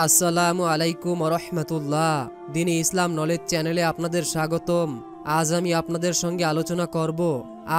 আসসালামু আলাইকুম রহমতুল্লাহ। দিনী ইসলাম নলেজ চ্যানেলে আপনাদের স্বাগতম। আজ আমি আপনাদের সঙ্গে আলোচনা করব,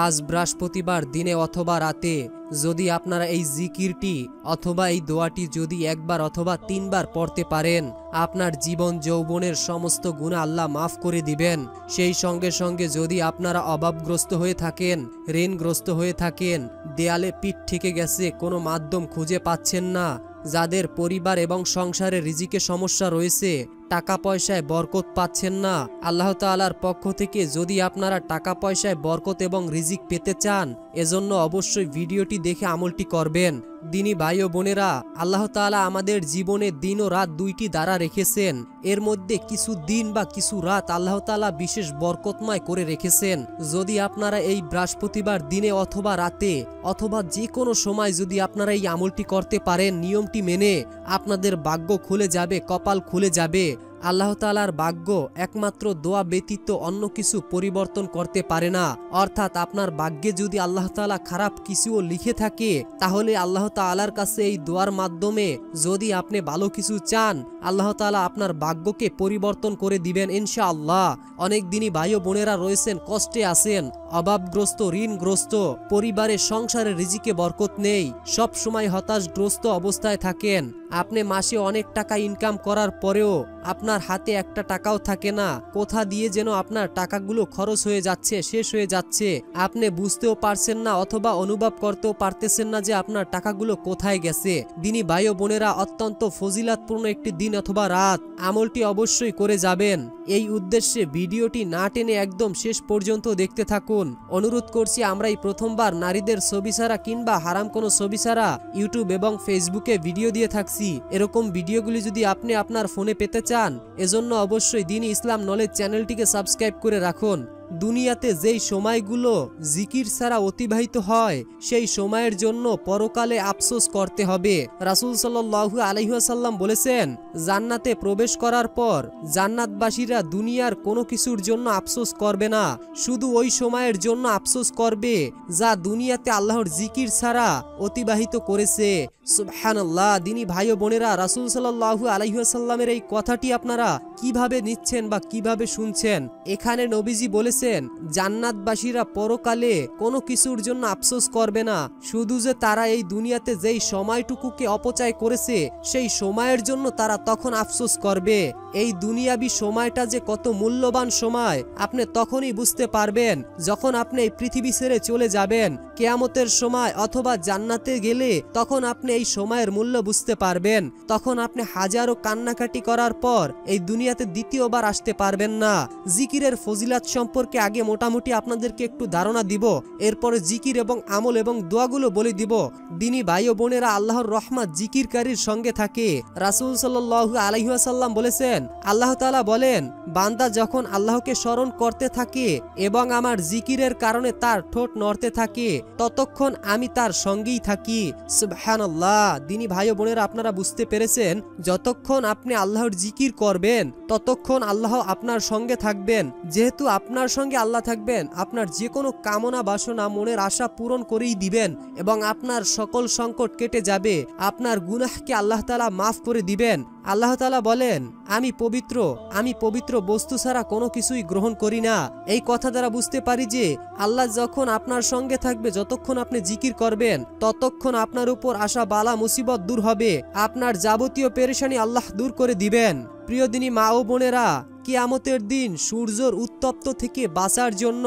আজ বৃহস্পতিবার দিনে অথবা রাতে যদি আপনারা এই জিকিরটি অথবা এই দোয়াটি যদি একবার অথবা তিনবার পড়তে পারেন, আপনার জীবন যৌবনের সমস্ত গুনাহ আল্লাহ মাফ করে দিবেন। সেই সঙ্গে সঙ্গে যদি আপনারা অভাবগ্রস্ত হয়ে থাকেন, ঋণগ্রস্ত হয়ে থাকেন, দেয়ালে পিঠ ঠেকে গেছে, কোনো মাধ্যম খুঁজে পাচ্ছেন না, যাদের পরিবার এবং সংসারে রিজিকে সমস্যা রয়েছে, টাকা পয়সায় বরকত পাচ্ছেন না, আল্লাহ তাআলার পক্ষ থেকে যদি আপনারা টাকা পয়সায় বরকত এবং রিজিক পেতে চান, এজন্য অবশ্যই ভিডিওটি দেখে আমলটি করবেন। দিনী ভাই ও বোনেরা, আল্লাহ তাআলা আমাদের জীবনে দিন ও রাত দুইটি দ্বারা রেখেছেন। এর মধ্যে কিছু দিন বা কিছু রাত আল্লাহ তাআলা বিশেষ বরকতময় করে রেখেছেন। যদি আপনারা এই বৃহস্পতিবার দিনে অথবা রাতে অথবা যে কোনো সময় যদি আপনারা এই আমলটি করতে পারেন নিয়মটি মেনে, আপনাদের ভাগ্য খুলে যাবে, কপাল খুলে যাবে। আল্লাহ তাআলার ভাগ্য একমাত্র দোয়া ব্যতীত অন্য কিছু পরিবর্তন করতে পারে না। অর্থাৎ আপনার ভাগ্যে যদি আল্লাহ তাআলা খারাপ কিছুও লিখে থাকে, তাহলে আল্লাহ তাআলার কাছে এই দোয়ার মাধ্যমে যদি আপনি ভালো কিছু চান, আল্লাহ তাআলা আপনার ভাগ্যকে পরিবর্তন করে দিবেন ইনশাআল্লাহ। অনেক দিনই ভাই ও বোনেরা রয়েছেন, কষ্টে আছেন, অভাবগ্রস্ত, ঋণগ্রস্ত, পরিবারের সংসারে রিজিকে বরকত নেই, সব সময় হতাশগ্রস্ত অবস্থায় থাকেন। আপনি মাসে অনেক টাকা ইনকাম করার পরেও আপনার হাতে একটা টাকাও থাকে না, কোথা দিয়ে যেন আপনার টাকাগুলো খরচ হয়ে যাচ্ছে, শেষ হয়ে যাচ্ছে, আপনি বুঝতেও পারছেন না অথবা অনুভব করতেও পারতেছেন না যে আপনার টাকাগুলো কোথায় গেছে। দিনী ভাই ও বোনেরা, অত্যন্ত ফজিলাতপূর্ণ একটি দিন অথবা রাত, আমলটি অবশ্যই করে যাবেন। এই উদ্দেশ্যে ভিডিওটি না টেনে একদম শেষ পর্যন্ত দেখতে থাকুন। অনুরোধ করছি, আমরা এই প্রথমবার নারীদের ছবি ছাড়া কিংবা হারাম কোনো ছবি ছাড়া ইউটিউব এবং ফেসবুকে ভিডিও দিয়ে থাকছি। এরকম ভিডিওগুলি যদি আপনি আপনার ফোনে পেতে চান, এজন্য অবশ্যই দিনী ইসলাম নলেজ চ্যানেলটিকে সাবস্ক্রাইব করে রাখুন। দুনিয়াতে যেই সময়গুলো জিকির ছাড়া অতিবাহিত হয়, সেই সময়ের জন্য পরকালে আফসোস করতে হবে। রাসূল সাল্লাল্লাহু আলাইহি ওয়াসাল্লাম বলেছেন, জান্নাতে প্রবেশ করার পর জান্নাতবাসীরা দুনিয়ার কোনো কিছুর জন্য আফসোস করবে না, শুধু ওই সময়ের জন্য আফসোস করবে যা দুনিয়াতে আল্লাহর জিকির ছাড়া অতিবাহিত করেছে। সুবহানাল্লাহ। দিনী ভাই ও বোনেরা, রাসূল সাল্লাল্লাহু আলাইহি ওয়াসাল্লামের এই কথাটি আপনারা কিভাবে নিচ্ছেন বা কিভাবে শুনছেন? এখানে নবীজি বলেছেন, জান্নাতবাসীরা পরকালে কোনো কিছুর জন্য আফসোস করবে না, শুধু যে তারা এই দুনিয়াতে যেই সময়টুকুকে অপচয় করেছে, সেই সময়ের জন্য তারা তখন আফসোস করবে। এই দুনিয়াবি সময়টা যে কত মূল্যবান সময় আপনি তখনই বুঝতে পারবেন যখন আপনি এই পৃথিবী ছেড়ে চলে যাবেন। কিয়ামতের সময় অথবা জান্নাতে গেলে তখন আপনি এই সময়ের মূল্য বুঝতে পারবেন। তখন আপনি হাজারো কান্নাকাটি করার পর এই দুনিয়াতে দ্বিতীয়বার আসতে পারবেন না। জিকিরের ফজিলাত সম্পর্কে আগে মোটামুটি আপনাদেরকে একটু ধারণা দিব, এরপরে জিকির এবং আমল এবং দোয়াগুলো বলে দিব। দিনী ভাই ও বোনেরা, আল্লাহর রহমত জিকিরকারীর সঙ্গে থাকে। রাসূল সাল্লাল্লাহু আলাইহি ওয়াসাল্লাম বলেছেন, আল্লাহ তাআলা বলেন, বান্দা যখন আল্লাহকে স্মরণ করতে থাকে এবং আমার জিকিরের কারণে তার ঠোঁট নড়তে থাকে, ততক্ষণ আমি তার সঙ্গেই থাকি। সুবহানাল্লাহ। দিনী ভাই ও বোনেরা, আপনারা বুঝতে পেরেছেন, যতক্ষণ আপনি আল্লাহর জিকির করবেন ততক্ষণ আল্লাহ আপনার সঙ্গে থাকবেন। যেহেতু আপনার সঙ্গে আল্লাহ থাকবেন, আপনার যে কোনো কামনা বাসনা মনের আশা পূরণ করেই দিবেন এবং আপনার সকল সংকট কেটে যাবে। আপনার গুনাহকে আল্লাহ তাআলা মাফ করে দিবেন। আল্লাহ তাআলা বলেন, আমি পবিত্র বস্তু ছাড়া কোনো কিছুই গ্রহণ করি না। এই কথা দ্বারা বুঝতে পারি যে আল্লাহ যখন আপনার সঙ্গে থাকবে, যতক্ষণ আপনি জিকির করবেন ততক্ষণ আপনার উপর আসা বালা মুসিবত দূর হবে, আপনার যাবতীয় পেরেশানি আল্লাহ দূর করে দিবেন। প্রিয় দিনী মা ও বোনেরা, কিয়ামতের দিন সূর্যের উত্তপ্ত থেকে বাঁচার জন্য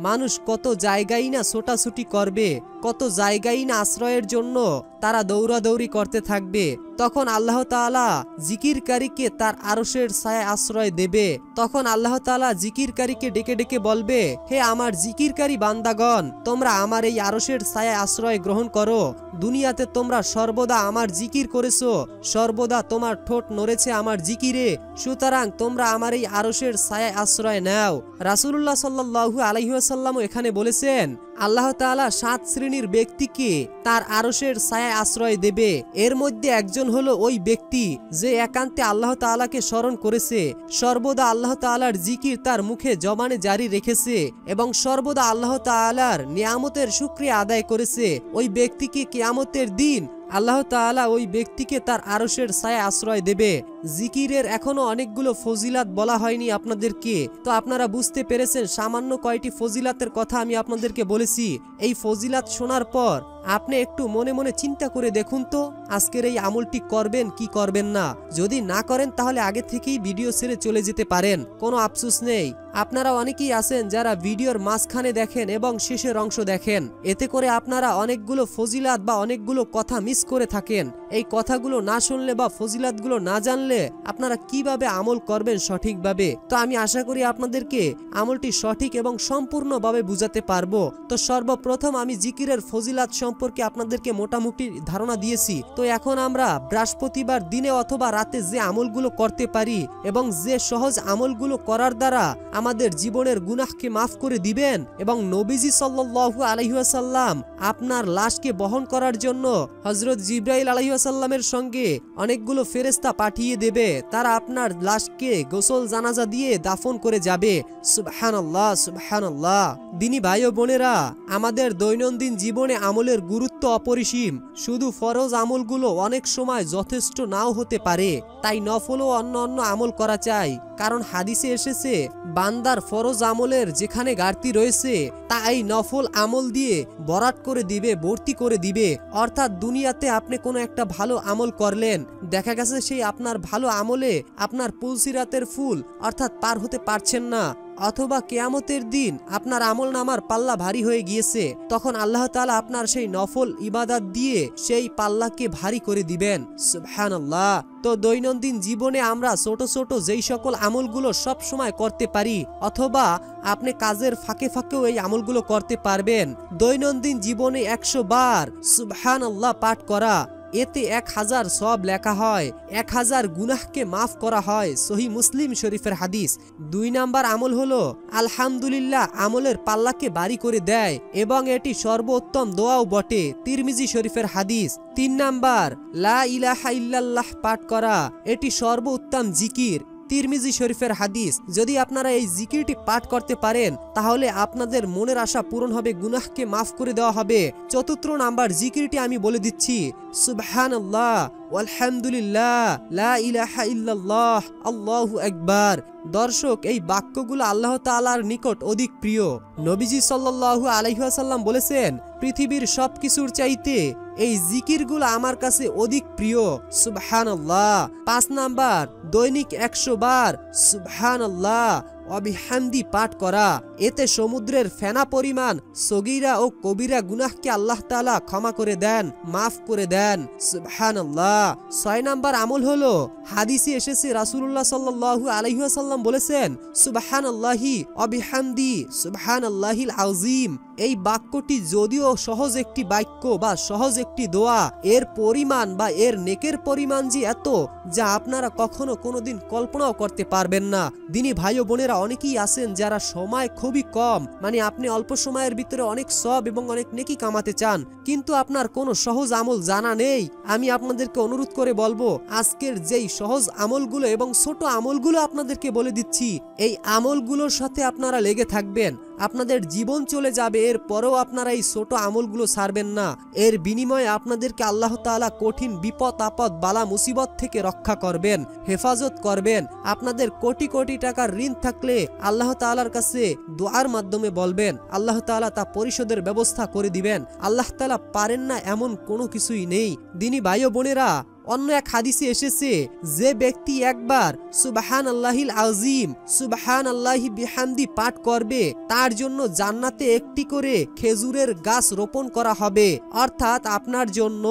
মানুষ কত জায়গায় না ছোটাছুটি করবে, কত জায়গায় না আশ্রয়ের জন্য তারা দৌড়াদৌড়ি করতে থাকবে। তখন আল্লাহ তাআলা জিকিরকারীকে তার আরশের ছায়ায় আশ্রয় দেবে। তখন আল্লাহ তাআলা জিকিরকারীকে ডেকে ডেকে বলবে, হে আমার জিকিরকারী বান্দাগণ, তোমরা আমার এই আরশের ছায়ায় আশ্রয় গ্রহণ করো। দুনিয়াতে তোমরা সর্বদা আমার জিকির করেছো, সর্বদা তোমার ঠোঁট নড়েছে আমার জিকিরে, সুতরাং তোমরা আমার এই আরশের ছায়ায় আশ্রয় নাও। রাসূলুল্লাহ সাল্লাল্লাহু আলাইহি ওয়াসাল্লাম এখানে বলেছেন, আল্লাহ তাআলা 7 শ্রেণীর ব্যক্তিকে তার আরশের ছায়ায় আশ্রয় দেবে। এর মধ্যে একজন হলো ওই ব্যক্তি যে একান্তে আল্লাহ তাআলাকে স্মরণ করেছে, সর্বদা আল্লাহ তাআলার জিকির তার মুখে জবানে জারি রেখেছে এবং সর্বদা আল্লাহ তাআলার নিয়ামতের শুকরিয়া আদায় করেছে। ওই ব্যক্তিকে কিয়ামতের দিন আল্লাহ তাআলা ওই ব্যক্তিকে তার আরশের ছায়ায় আশ্রয় দেবে। জিকিরের এখনো অনেকগুলো ফজিলাত বলা হয়নি আপনাদেরকে, তো আপনারা বুঝতে পেরেছেন সামান্য কয়টি ফজিলাতের কথা আমি আপনাদেরকে বলেছি। এই ফজিলাত শোনার পর আপনি একটু মনে মনে চিন্তা করে দেখুন তো আজকের এই আমলটি করবেন কি করবেন না। যদি না করেন তাহলে আগে থেকেই ভিডিও ছেড়ে চলে যেতে পারেন, কোনো আফসোস নেই। আপনারা অনেকেই আছেন যারা ভিডিওর মাঝখানে দেখেন এবং শেষের অংশ দেখেন, এতে করে আপনারা অনেকগুলো ফজিলাত বা অনেকগুলো কথা মিস করে থাকেন। এই কথাগুলো না শুনলে বা ফজিলাতগুলো না জানলে আপনারা কিভাবে আমল করবেন সঠিকভাবে। তো আমি আশা করি আপনাদেরকে আমলটি সঠিক এবং সম্পূর্ণভাবে বুঝাতে পারবো। তো সর্বপ্রথম আমি জিকিরের ফজিলাত সম্পর্কে আপনাদেরকে মোটামুটি ধারণা দিয়েছি। তো এখন আমরা বৃহস্পতিবার দিনে অথবা রাতে যে আমলগুলো করতে পারি এবং যে সহজ আমলগুলো করার দ্বারা আমাদের জীবনের গুনাহকে মাফ করে দিবেন এবং নবীজি সাল্লাল্লাহু আলাইহি ওয়াসাল্লাম আপনার লাশকে বহন করার জন্য হযরত জিবরাইল আলাইহিস সালামের সঙ্গে অনেকগুলো ফেরেশতা পাঠিয়ে দেবে, তারা আপনার লাশকে গোসল জানাজা দিয়ে দাফন করে যাবে। সুবহানাল্লাহ সুবহানাল্লাহ। দিনী ভাই ও বোনেরা, আমাদের দৈনন্দিন জীবনে আমলের গুরুত্ব অপরিসীম। শুধু ফরজ আমলগুলো অনেক সময় যথেষ্ট নাও হতে পারে, তাই নফল ও অন্য অন্য আমল করা চাই। কারণ হাদিসে এসেছে বান্দার ফরজ আমলের যেখানে ঘাটতি রয়েছে তা এই নফল আমল দিয়ে বরাট করে দিবে, ভর্তি করে দিবে। অর্থাৎ দুনিয়াতে আপনি কোনো একটা ভালো আমল করলেন, দেখা গেছে সেই আপনার ভালো আমলে আপনার পুলসিরাতের ফুল অর্থাৎ পার হতে পারছেন না, অথবা কিয়ামতের দিন আপনার আমল নামার পাল্লা ভারী হয়ে গিয়েছে, তখন আল্লাহ তাআলা আপনার সেই নফল ইবাদত দিয়ে সেই পাল্লাকে ভারী করে দিবেন। সুবহানাল্লাহ। তো দৈনন্দিন জীবনে আমরা ছোট ছোট যেই সকল আমলগুলো সব সময় করতে পারি অথবা আপনি কাজের ফাঁকে ফাঁকেও এই আমলগুলো করতে পারবেন। দৈনন্দিন জীবনে 100 বার সুবহানাল্লাহ পাঠ করা, এতে 1000 সওয়াব লেখা হয়, 1000 গুনাহকে মাফ করা হয়। সহিহ মুসলিম শরীফের হাদিস। 2 নাম্বার আমল হলো আলহামদুলিল্লাহ, আমলের পাল্লাকে ভারী করে দেয় এবং এটি সর্বোত্তম দোয়াও বটে। তিরমিজি শরীফের হাদিস। 3 নাম্বার লা ইলাহা ইল্লাল্লাহ পাঠ করা, এটি সর্বোত্তম জিকির। তিরমিজি শরীফের হাদিস। যদি আপনারা এই জিকিরটি পাঠ করতে পারেন তাহলে আপনাদের মনের আশা পূরণ হবে, গুনাহকে মাফ করে দেওয়া হবে। 4 নাম্বার জিকিরটি আমি বলে দিচ্ছি, সুবহানাল্লাহ আলহামদুলিল্লাহ লা ইলাহা ইল্লাল্লাহ আল্লাহু আকবার। দর্শক, এই বাক্যগুলো আল্লাহ তাআলার নিকট অধিক প্রিয়। নবীজি সাল্লাল্লাহু আলাইহি ওয়াসাল্লাম বলেছেন, পৃথিবীর সবকিছুর চাইতে এই জিকিরগুলো আমার কাছে অধিক প্রিয়। সুবহানাল্লাহ। 5 নাম্বার দৈনিক 100 বার সুবহানাল্লাহ অবিহামদি পাঠ করা, এতে সমুদ্রের ফেনা পরিমাণ সগীরা ও কবিরা গুনাহকে আল্লাহ তাআলা ক্ষমা করে দেন, মাফ করে দেন। সুবহানাল্লাহ। 6 নাম্বার আমল হলো হাদিসে এসেছে রাসূলুল্লাহ সাল্লাল্লাহু আলাইহি ওয়াসাল্লাম বলেছেন, সুবহানাল্লাহি অবিহামদি সুবহানাল্লাহিল আযীম। এই বাক্যটি যদিও সহজ একটি বাক্য বা সহজ একটি দোয়া, এর পরিমাণ বা এর নেকের পরিমাণ যে এত যা আপনারা কখনো কোনোদিন কল্পনাও করতে পারবেন না। দিনী ভাই ও বোনেরা, অনেকেই আছেন যারা সময় খুবই কম, মানে আপনি অল্প সময়ের ভিতরে অনেক সওয়াব এবং অনেক নেকি কামাতে চান, কিন্তু আপনার কোনো সহজ আমল জানা নেই। আমি আপনাদেরকে অনুরোধ করে বলবো, আজকের যেই সহজ আমলগুলো এবং ছোট আমলগুলো আপনাদেরকে বলে দিচ্ছি, এই আমলগুলোর সাথে আপনারা লেগে থাকবেন, আপনাদের জীবন চলে যাবে, এর পরেও আপনারা এই ছোট আমলগুলো ছাড়বেন না। এর বিনিময়ে আপনাদেরকে আল্লাহ তাআলা কঠিন বিপদ আপদ বালা মুসিবত থেকে রক্ষা করবেন, হেফাজত করবেন। আপনাদের কোটি কোটি টাকার ঋণ থাকলে আল্লাহ তাআলার কাছে দোয়ার মাধ্যমে বলবেন, আল্লাহ তাআলা তা পরিশোধের ব্যবস্থা করে দিবেন। আল্লাহ তাআলা পারেন না এমন কোনো কিছুই নেই। দিনী ভাই ও বোনেরা, অন্য এক হাদিসে এসেছে, যে ব্যক্তি একবার সুবহানাল্লাহিল আযীম সুবহানাল্লাহি বিহামদি পাঠ করবে তার জন্য জান্নাতে একটি করে খেজুরের গাছ রোপণ করা হবে। অর্থাৎ আপনার জন্য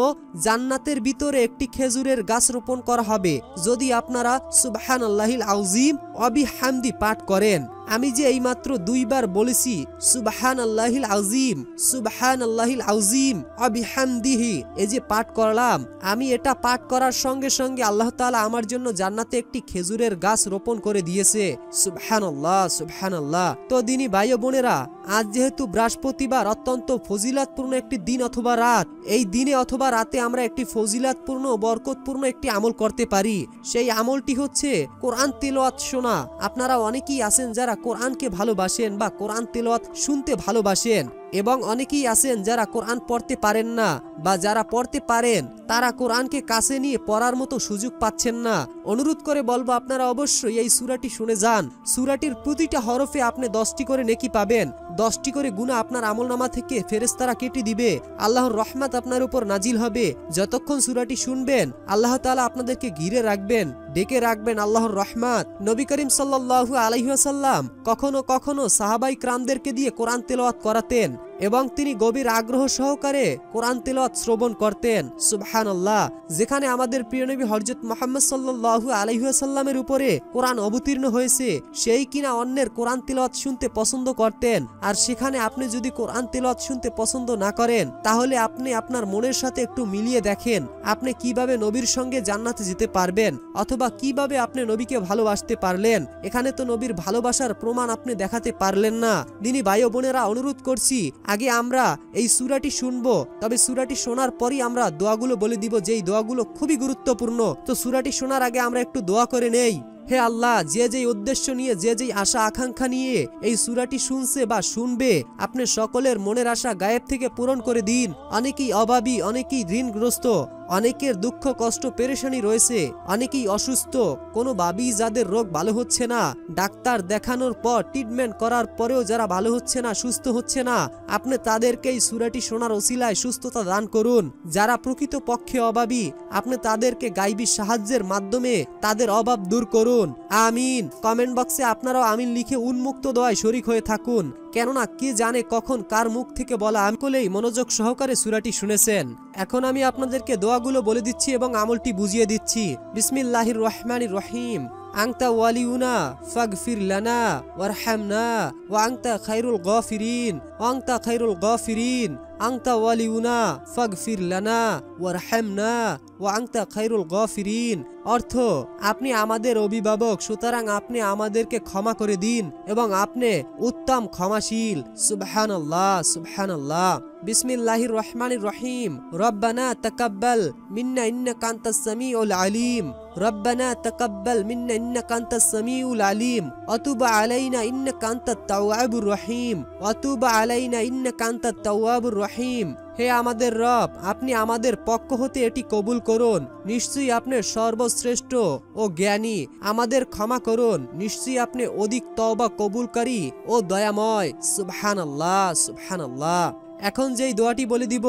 জান্নাতের ভিতরে একটি খেজুরের গাছ রোপণ করা হবে যদি আপনারা সুবহানাল্লাহিল আযীম ওয়া বিহামদি পাঠ করেন। আমি যে এইমাত্র 2 বার বলেছি সুবহানাল্লাহিল আযীম, সুবহানাল্লাহিল আযীম ওয়া বিহামদিহি, এই যে পাঠ করলাম, আমি এটা পাঠ করার সঙ্গে সঙ্গে আল্লাহ তাআলা আমার জন্য জান্নাতে একটি খেজুরের গাছ রোপণ করে দিয়েছে। সুবহানাল্লাহ, সুবহানাল্লাহ। তো দিনী ভাই ও বোনেরা, আজ যেহেতু বৃহস্পতিবার, অত্যন্ত ফজিলাতপূর্ণ একটি দিন অথবা রাত, এই দিনে অথবা রাতে আমরা একটি ফজিলাতপূর্ণ বরকতপূর্ণ একটি আমল করতে পারি। সেই আমলটি হচ্ছে কোরআন তিলাওয়াত শোনা। আপনারা অনেকেই আছেন যারা কোরআনকে ভালোবাসেন বা কোরআন তিলাওয়াত শুনতে ভালোবাসেন, এবং অনেকেই আছেন যারা কোরআন পড়তে পারেন না, বা যারা পড়তে পারেন তারা কোরআনকে কাছে নিয়ে পড়ার মতো সুযোগ পাচ্ছেন না। অনুরোধ করে বলবো আপনারা অবশ্যই এই সূরাটি শুনে যান। সূরাটির প্রতিটা হরফে আপনি 10টি করে নেকি পাবেন, 10টি করে গুনাহ আপনার আমলনামা থেকে ফেরেশতারা কেটে দিবে, আল্লাহর রহমত আপনার উপর নাজিল হবে। যতক্ষণ সূরাটি শুনবেন আল্লাহ তাআলা আপনাদেরকে ঘিরে রাখবেন, ডেকে রাখবেন আল্লাহর রহমত। নবী করিম সাল্লাল্লাহু আলাইহি ওয়াসাল্লাম কখনো কখনো সাহাবাই کرامদেরকে দিয়ে কোরআন তেলাওয়াত করাতেন, এবং তিনি গভীর আগ্রহ সহকারে কোরআন তেলাওয়াত শ্রবণ করতেন। সুবহানাল্লাহ। যেখানে আমাদের প্রিয় নবী হযরত মুহাম্মদ সাল্লাল্লাহু আলাইহি ওয়াসাল্লামের উপরে কোরআন অবতীর্ণ হয়েছে, সেই কিনা অন্যের কোরআন তেলাওয়াত শুনতে পছন্দ করতেন। আর সেখানে আপনি যদি কোরআন তেলাওয়াত শুনতে পছন্দ না করেন, তাহলে আপনি আপনার মনের সাথে একটু মিলিয়ে দেখেন আপনি কিভাবে নবীর সঙ্গে জান্নাতে যেতে পারবেন, অথবা কিভাবে আপনি নবীকে ভালোবাসতে পারলেন। এখানে তো নবীর ভালোবাসার প্রমাণ আপনি দেখাতে পারলেন না। দিনী ভাই ও বোনেরা, অনুরোধ করছি আগে আমরা এই সূরাটি শুনবো, তবে সূরাটি শোনার পরই আমরা দোয়াগুলো বলে দিব, যেই দোয়াগুলো খুবই গুরুত্বপূর্ণ। তো সূরাটি শোনার আগে আমরা একটু দোয়া করে নেই। হে আল্লাহ, যে যেই উদ্দেশ্য নিয়ে, যে যেই আশা আকাঙ্ক্ষা নিয়ে এই সূরাটি শুনছে বা শুনবে, আপনি সকলের মনের আশা গায়েব থেকে পূরণ করে দিন। অনেকেই অভাবী, অনেকেই ঋণগ্রস্ত, অনেকের দুঃখ কষ্ট পেরেশানি রয়েছে, অনেকেই অসুস্থ, কোনোভাবেই যাদের রোগ ভালো হচ্ছে না, ডাক্তার দেখানোর পর ট্রিটমেন্ট করার পরেও যারা ভালো হচ্ছে না, সুস্থ হচ্ছে না, আপনি তাদেরকে এই সূরাটি শোনার ওসিলায় সুস্থতা দান করুন। যারা প্রকৃত পক্ষে অভাবী, আপনি তাদেরকে গায়বী সাহায্যের মাধ্যমে তাদের অভাব দূর করুন। আমিন। কমেন্ট বক্সে আপনারাও আমিন লিখে উন্মুক্ত দোয়ায় শরীক হয়ে থাকুন, কেননা কে জানে কখন কার মুখ থেকে বলা আমি বলেই মনোযোগ সহকারে সূরাটি শুনেছেন। এখন আমি আপনাদেরকে দোয়াগুলো বলে দিচ্ছি এবং আমলটি বুঝিয়ে দিচ্ছি। বিসমিল্লাহির রহমানির রহিম। আনতা ওয়ালিউনা ফাগফির লানা ওয়ারহামনা ওয়া আনতা খায়রুল গাফিরিন, আনতা খায়রুল গাফিরিন, আনতা ওয়ালিউনা ফাগফির লানা ওয়ারহামনা ওয়া আনতা খায়রুল গাফিরিন। অর্থ, আপনি আমাদের অভিভাবক, সুতরাং আপনি আমাদেরকে ক্ষমা করে দিন এবং আপনি উত্তম ক্ষমাশীল। সুবহানাল্লাহ, সুবহানাল্লাহ। বিসমিল্লাহির রহমানির রহিম। রব্বানা তাকাব্বাল মিন্না ইন্নাকা আনতাস সামিউল আলিম, রব্বানা তাকাব্বাল মিন্না ইন্নাকা আনতাস সামিউল আলিম, ওয়া তুব আলাইনা ইন্নাকা আনতাত তাওয়াবুর রহিম, ওয়া তুব আলাইনা ইন্নাকা আনতাত তাওয়াবুর রহিম। হে আমাদের রব, আপনি আমাদের পক্ষ হতে এটি কবুল করুন। নিশ্চয়ই আপনি সর্বশ্রেষ্ঠ ও জ্ঞানী। আমাদের ক্ষমা করুন, নিশ্চয়ই আপনি অধিক তওবা কবুলকারী ও দয়াময়। সুবহানাল্লাহ, সুবহানাল্লাহ। এখন যেই দোয়াটি বলে দিব,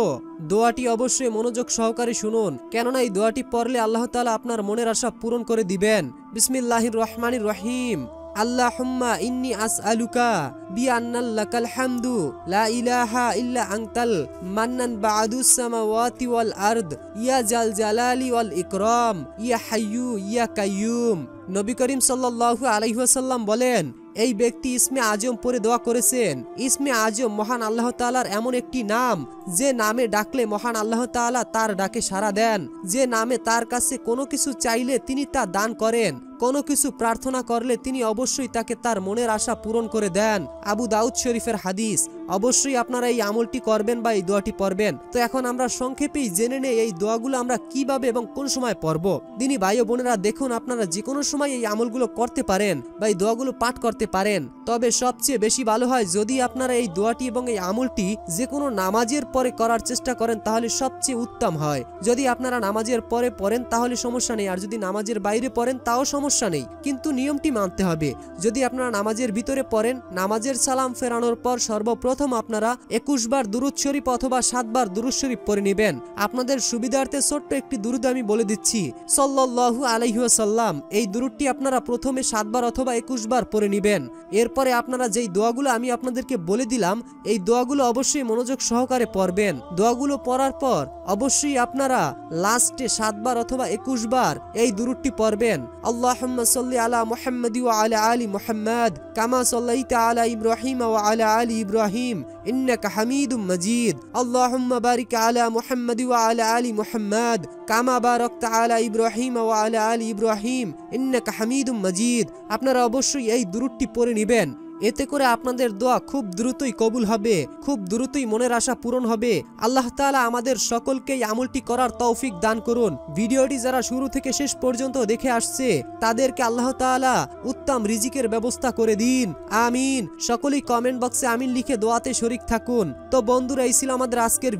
দোয়াটি অবশ্যই মনোযোগ সহকারে শুনুন, কেননা এই দোয়াটি পড়লে আল্লাহ তাআলা আপনার মনের আশা পূরণ করে দিবেন। বিসমিল্লাহির রহমানির রহিম। আল্লাহুম্মা ইন্নী আসআলুকা বিআন্না লাকাল হামদু লা ইলাহা ইল্লা আনতাল মান্নান বা'দুস সামাওয়াতি ওয়াল আরদ ইয়া জাল জালালি ওয়াল ইকরাম ইয়া হাইয়্যু ইয়া কাইয়্যুম। নবী করিম সাল্লাল্লাহু আলাইহি ওয়াসাল্লাম বলেন, এই ব্যক্তি ইসমে আজম পড়ে দোয়া করেছেন। ইসমে আজম মহান আল্লাহ তাআলার এমন একটি নাম, যে নামে ডাকলে মহান আল্লাহ তাআলা তার ডাকে সাড়া দেন, যে নামে তার কাছে কোনো কিছু চাইলে তিনি তা দান করেন, কোনো কিছু প্রার্থনা করলে তিনি অবশ্যই তাকে তার মনের আশা পূরণ করে দেন। আবু দাউদ শরীফের হাদিস। অবশ্যই আপনারা এই আমলটি করবেন বা এই দোয়াটি পড়বেন। তো এখন আমরা সংক্ষেপেই জেনে নেই এই দোয়াগুলো আমরা কিভাবে এবং কোন সময় পড়ব। দিনী ভাই ও বোনেরা, দেখুন আপনারা যে কোনো সময় এই আমলগুলো করতে পারেন বা এই দোয়াগুলো পাঠ করতে পারেন, তবে সবচেয়ে বেশি ভালো হয় যদি আপনারা এই দোয়াটি এবং এই আমলটি যে কোনো নামাজের পরে করার চেষ্টা করেন, তাহলে সবচেয়ে উত্তম হয়। যদি আপনারা নামাজের পরে পড়েন তাহলে সমস্যা নেই, আর যদি নামাজের বাইরে পড়েন তাও সমস্যা নেই, কিন্তু নিয়মটি মানতে হবে। যদি আপনারা নামাজের ভিতরে পড়েন, নামাজের সালাম ফেরানোর পর সর্বপ্রথম আপনারা 21 বার দুরূদ শরীফ অথবা 7 বার দুরূদ শরীফ পড়ে নেবেন। আপনাদের সুবিধার্থে ছোট্ট একটি দুরূদ আমি বলে দিচ্ছি, সাল্লাল্লাহু আলাইহি ওয়াসাল্লাম। এই দুরূদটি আপনারা প্রথমে 7 বার অথবা 21 বার পড়ে নেবেন। এরপরে আপনারা যেই দোয়াগুলো আমি আপনাদেরকে বলে দিলাম, এই দোয়াগুলো অবশ্যই মনোযোগ সহকারে পড়বেন। দোয়াগুলো পড়ার পর অবশ্যই আপনারা লাস্টে 7 বার অথবা 21 বার এই দুরূদটি পড়বেন। আল্লাহ আল্লাহুম্মা সাল্লি আলা মুহাম্মাদি ওয়া আলা আলি মুহাম্মাদ কামা সাল্লাইতা আলা ইব্রাহিম ওয়া আলা আলি ইব্রাহিম ইন্নাকা হামিদুম মাজিদ। আল্লাহুম্মা বারিক আলা মুহাম্মাদি ওয়া আলা আলি মুহাম্মাদ কামা বারাকতা আলা ইব্রাহিম ওয়া আলা আলি ইব্রাহিম ইন্নাকা হামিদুম মাজিদ। আপনারা অবশ্যই এই দুরূদটি পড়ে নেবেন। এতে করে আপনাদের দোয়া খুব দ্রুতই কবুল হবে, খুব দ্রুতই মনের আশা পূরণ হবে। আল্লাহ তাআলা আমাদের সকলকেই আমলটি করার তৌফিক দান করুন। ভিডিওটি যারা শুরু থেকে শেষ পর্যন্ত দেখে আসছে তাদেরকে আল্লাহ তাআলা উত্তম রিজিকের ব্যবস্থা করে দিন, আমিন। সকলেই কমেন্ট বক্সে আমিন লিখে দোয়াতে শরীক থাকুন। তো বন্ধুরা, এই ছিল আমাদের আজকের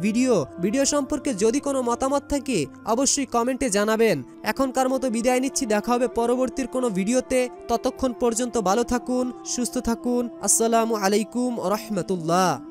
ভিডিও সম্পর্কে যদি কোনো মতামত থাকে অবশ্যই কমেন্টে জানাবেন। এখনকার মতো বিদায় নিচ্ছি, দেখা হবে পরবর্তীর কোনো ভিডিওতে। ততক্ষণ পর্যন্ত ভালো থাকুন, সুস্থ থাকুন। আসসালামু আলাইকুম ওয়া রাহমাতুল্লাহ।